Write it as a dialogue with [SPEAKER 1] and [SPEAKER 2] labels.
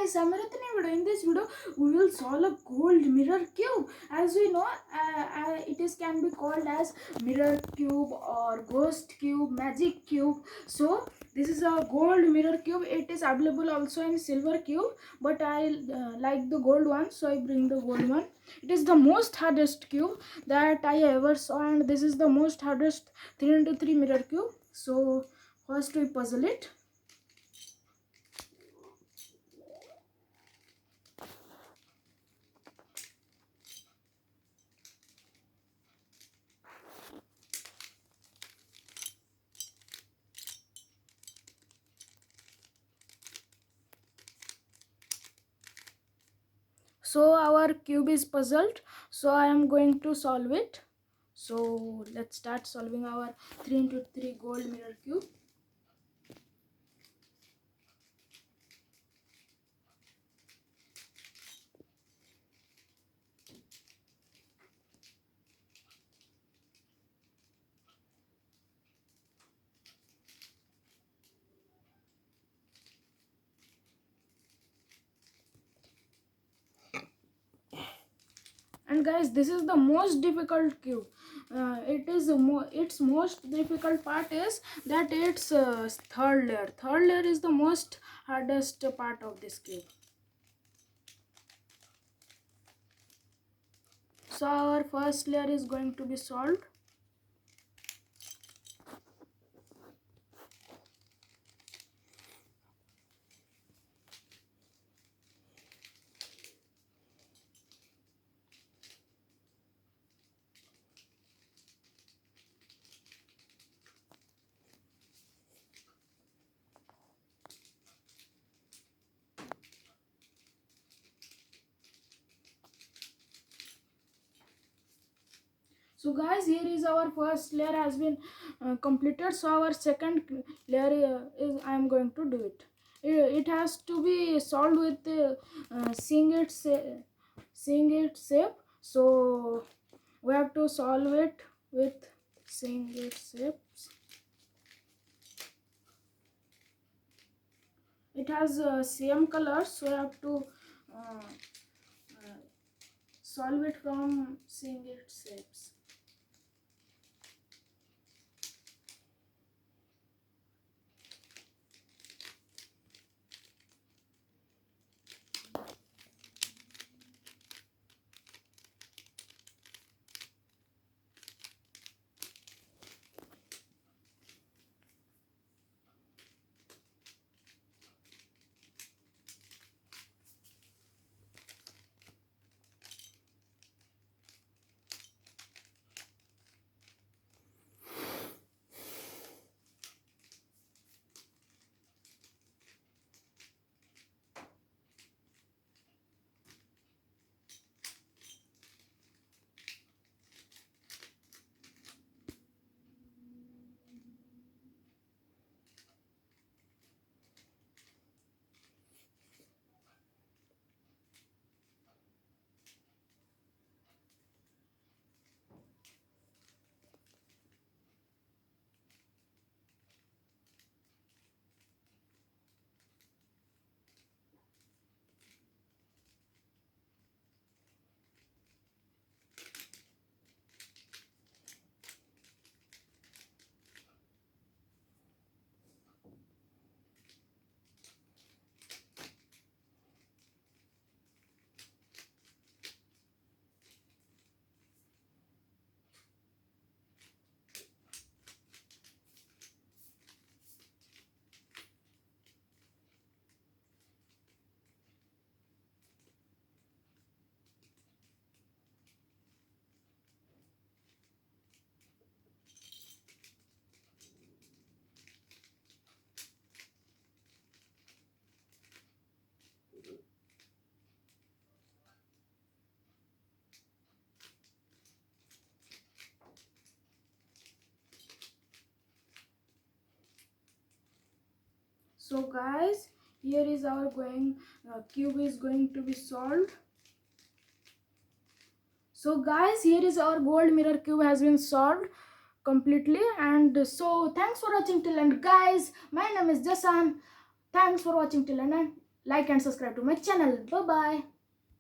[SPEAKER 1] guys, I'm Ratni video. In this video, we will solve a gold mirror cube. As we know, it is can be called as mirror cube or ghost cube, magic cube. So this is a gold mirror cube. It is available also in silver cube, but I like the gold one, so I bring the gold one. It is the most hardest cube that I ever saw, and this is the most hardest 3x3 mirror cube. So first we puzzle it. So our cube is puzzled, so I am going to solve it. So let's start solving our 3x3 gold mirror cube. And guys, this is the most difficult cube. Its most difficult part is that its third layer is the most hardest part of this cube. So our first layer is going to be solved. So guys, here is our first layer has been completed. So our second layer is I am going to do it. It has to be solved with seeing its shape. So we have to solve it with seeing its shapes. It has same colors, so I have to solve it from seeing its shapes. So guys, here is our cube is going to be solved. So guys, here is our gold mirror cube has been solved completely. And so thanks for watching till end, guys. My name is Jasan. Thanks for watching till end. like and subscribe to my channel. Bye bye.